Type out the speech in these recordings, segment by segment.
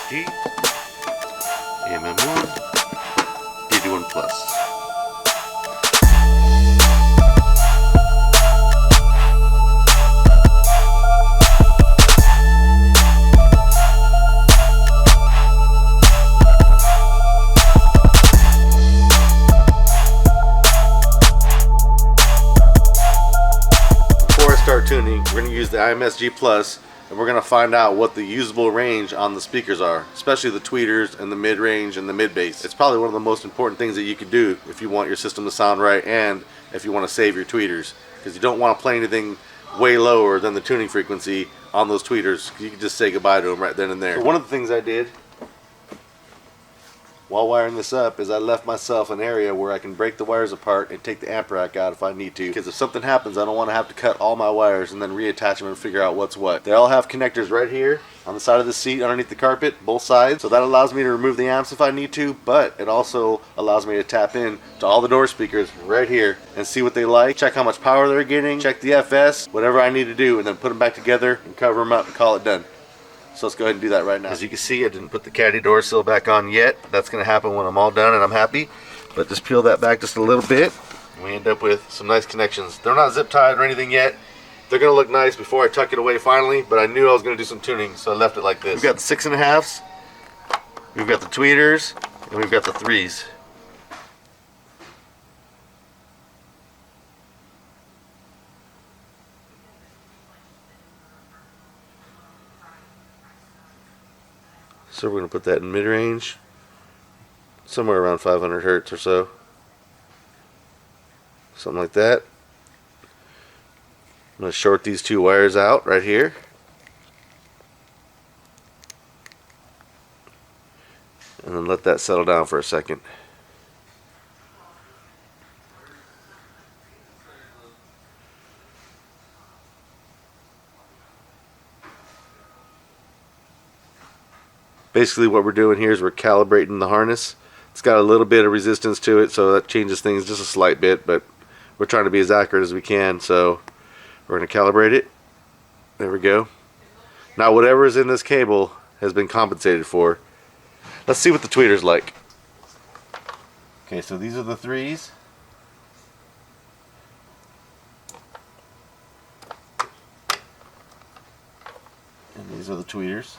AMSG, AMM1, DD1 Plus. Before I start tuning, we're going to use the AMSG Plus, and we're going to find out what the usable range on the speakers are, especially the tweeters and the mid-range and the mid-bass. It's probably one of the most important things that you could do if you want your system to sound right and if you want to save your tweeters, because you don't want to play anything way lower than the tuning frequency on those tweeters. You can just say goodbye to them right then and there. So one of the things I did while wiring this up is I left myself an area where I can break the wires apart and take the amp rack out if I need to, because if something happens I don't want to have to cut all my wires and then reattach them and figure out what's what. They all have connectors right here on the side of the seat underneath the carpet, both sides, so that allows me to remove the amps if I need to, but it also allows me to tap in to all the door speakers right here and see what they like, check how much power they're getting, check the FS, whatever I need to do, and then put them back together and cover them up and call it done. So let's go ahead and do that right now. As you can see, I didn't put the caddy door sill back on yet. That's going to happen when I'm all done and I'm happy. But just peel that back just a little bit, and we end up with some nice connections. They're not zip tied or anything yet. They're going to look nice before I tuck it away finally, but I knew I was going to do some tuning, so I left it like this. We've got the 6.5s, we've got the tweeters, and we've got the 3s. So we're going to put that in mid-range, somewhere around 500 hertz or so. Something like that. I'm going to short these two wires out right here. And then let that settle down for a second. Basically what we're doing here is we're calibrating the harness. It's got a little bit of resistance to it, so that changes things just a slight bit, but we're trying to be as accurate as we can, so we're going to calibrate it. There we go. Now whatever is in this cable has been compensated for. Let's see what the tweeter's like. Okay, so these are the 3s. And these are the tweeters.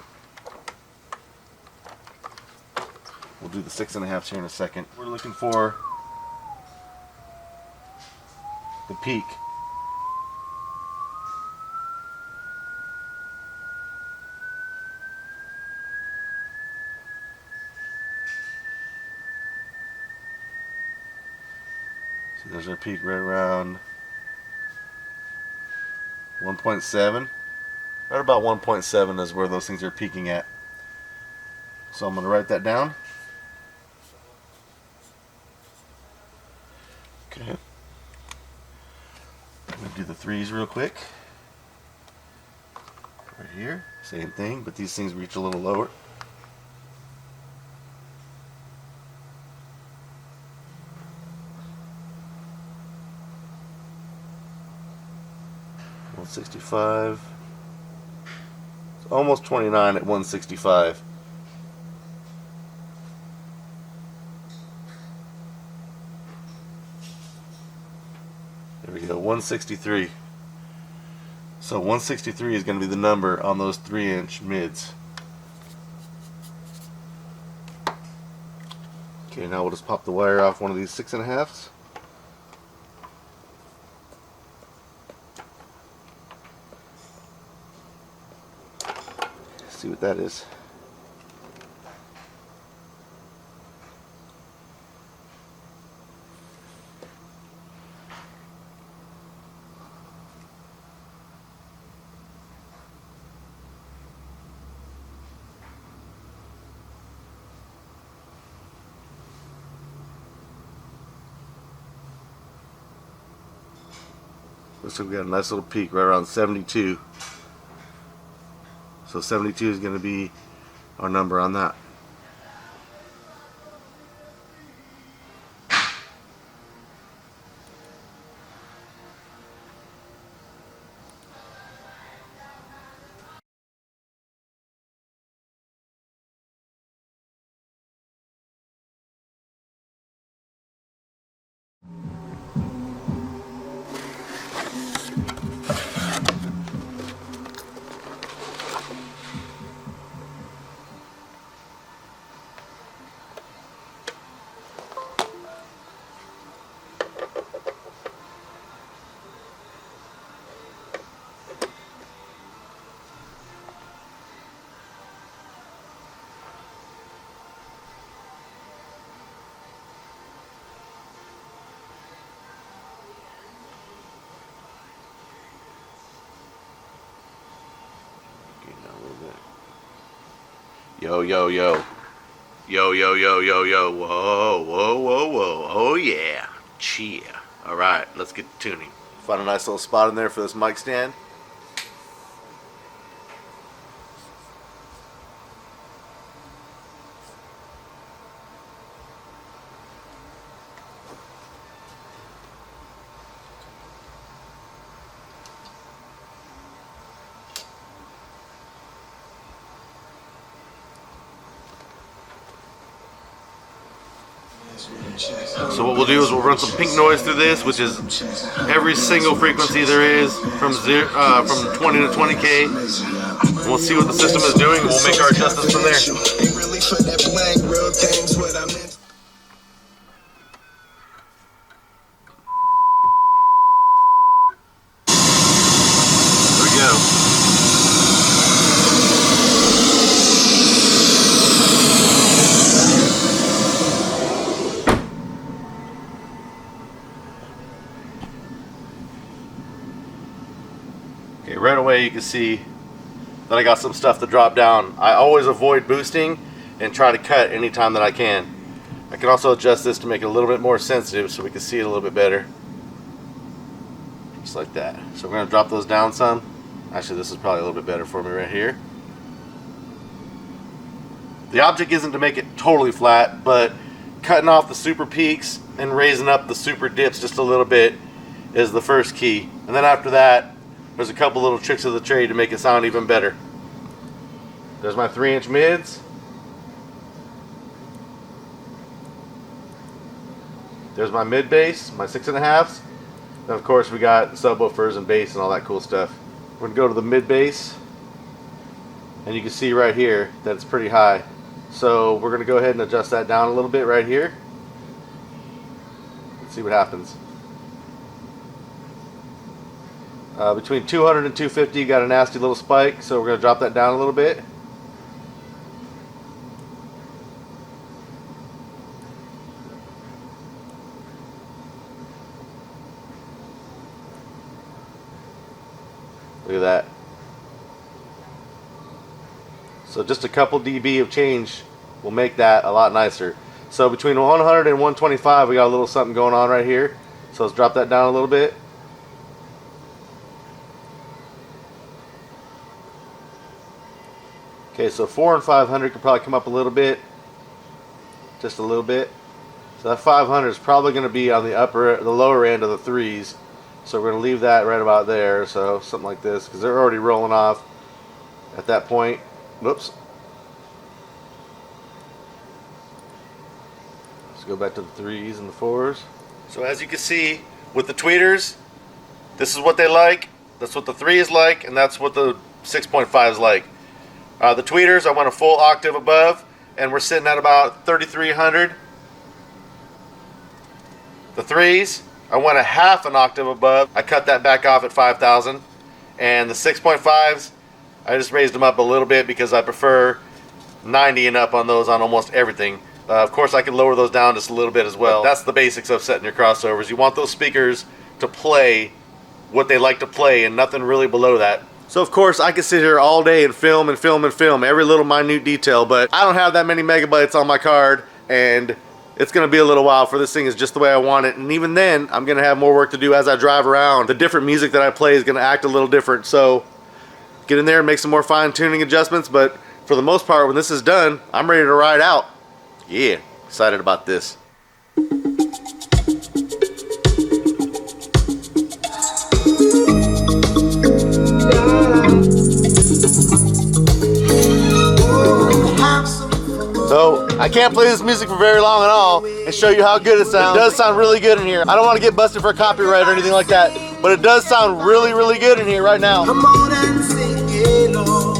We'll do the 6.5s here in a second. We're looking for the peak. So there's our peak right around 1.7. Right about 1.7 is where those things are peaking at. So I'm going to write that down. Okay. I'm going to do the 3s real quick. Right here. Same thing, but these things reach a little lower. $165. It's almost 29 at 165. There we go, 163. So 163 is going to be the number on those 3-inch mids. Okay, now we'll just pop the wire off one of these 6.5s. See what that is. Looks like we got a nice little peak right around 72. So 72 is going to be our number on that. Yo, yo, yo. Yo, yo, yo, yo, yo. Whoa, whoa, whoa, whoa. Oh, yeah. Chia. All right, let's get to tuning. Find a nice little spot in there for this mic stand. So what we'll do is we'll run some pink noise through this, which is every single frequency there is from 20 to 20K. And we'll see what the system is doing, and we'll make our adjustments from there. There we go. Okay, right away you can see that I got some stuff to drop down. I always avoid boosting and try to cut anytime that I can. I can also adjust this to make it a little bit more sensitive so we can see it a little bit better. Just like that. So we're going to drop those down some. Actually, this is probably a little bit better for me right here. The object isn't to make it totally flat, but cutting off the super peaks and raising up the super dips just a little bit is the first key. And then after that, there's a couple little tricks of the trade to make it sound even better. There's my 3-inch mids. There's my mid bass, my 6.5s. Then of course we got subwoofers and bass and all that cool stuff. We're gonna go to the mid bass, and you can see right here that it's pretty high. So we're gonna go ahead and adjust that down a little bit right here. Let's see what happens. Between 200 and 250 you got a nasty little spike, so we're going to drop that down a little bit. Look at that. So just a couple dB of change will make that a lot nicer. So between 100 and 125 we got a little something going on right here. So let's drop that down a little bit. Okay, so 4 and 500 could probably come up a little bit, just a little bit. So that 500 is probably going to be on the lower end of the threes. So we're going to leave that right about there. So something like this, because they're already rolling off at that point. Whoops. Let's go back to the threes and the fours. So as you can see with the tweeters, this is what they like. That's what the 3 is like, and that's what the 6.5 is like. The tweeters, I went a full octave above, and we're sitting at about 3,300. The 3s, I went a half an octave above. I cut that back off at 5,000. And the 6.5s, I just raised them up a little bit because I prefer 90 and up on those on almost everything. Of course, I can lower those down just a little bit as well. That's the basics of setting your crossovers. You want those speakers to play what they like to play and nothing really below that. So of course I could sit here all day and film and film and film every little minute detail, but I don't have that many megabytes on my card, and it's going to be a little while for this thing is just the way I want it. And even then, I'm going to have more work to do as I drive around. The different music that I play is going to act a little different, so get in there and make some more fine-tuning adjustments. But for the most part, when this is done, I'm ready to ride out. Yeah, excited about this. So I can't play this music for very long at all and show you how good it sounds. It does sound really good in here. I don't want to get busted for copyright or anything like that, but it does sound really, really good in here right now. Come on and sing it all.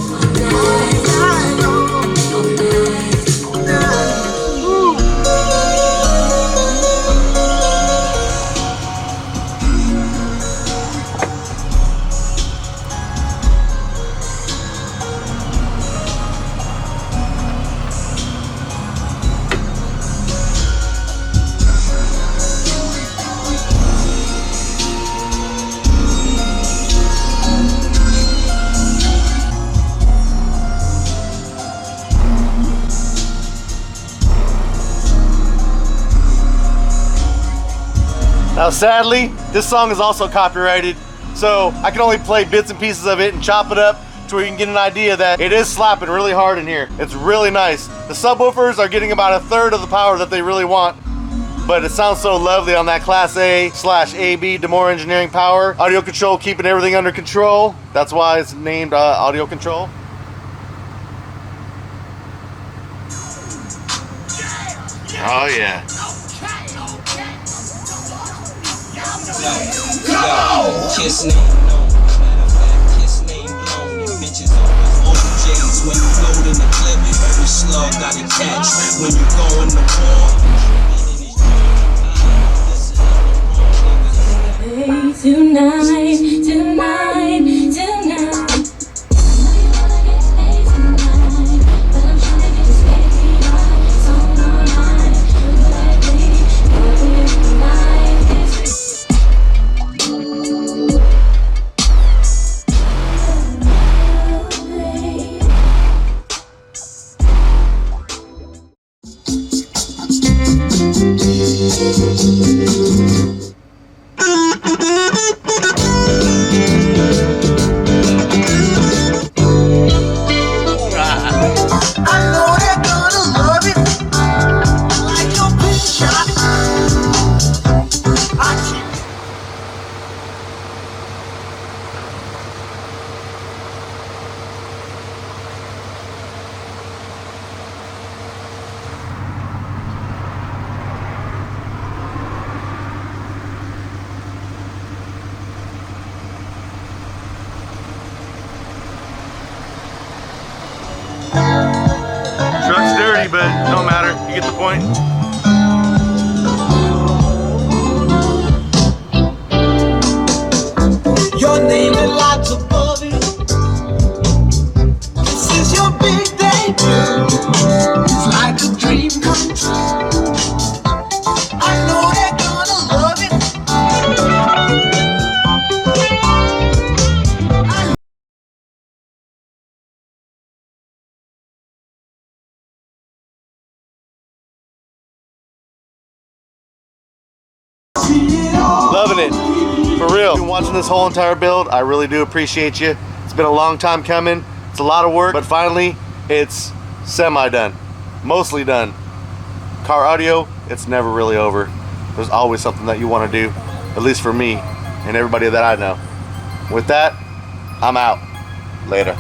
sadly, this song is also copyrighted, so I can only play bits and pieces of it and chop it up to where you can get an idea that it is slapping really hard in here. It's really nice. The subwoofers are getting about 1/3 of the power that they really want, but it sounds so lovely on that Class A/AB Demore Engineering power. Audio control keeping everything under control. That's why it's named audio control. Oh yeah. Kiss name known. Matter of fact, kiss name blown. And bitches always OJs when you load in the clip. Every slug got a catch when you go in the war. Tonight. Truck's dirty, but no matter. You get the point. Your name is lots above it. This is your big debut. It's like a dream come true. I know they're gonna love it. Loving it. For real. Been watching this whole entire build. I really do appreciate you. It's been a long time coming. It's a lot of work, but finally it's semi-done. Mostly done. Car audio, it's never really over. There's always something that you want to do, at least for me and everybody that I know. With that, I'm out. Later.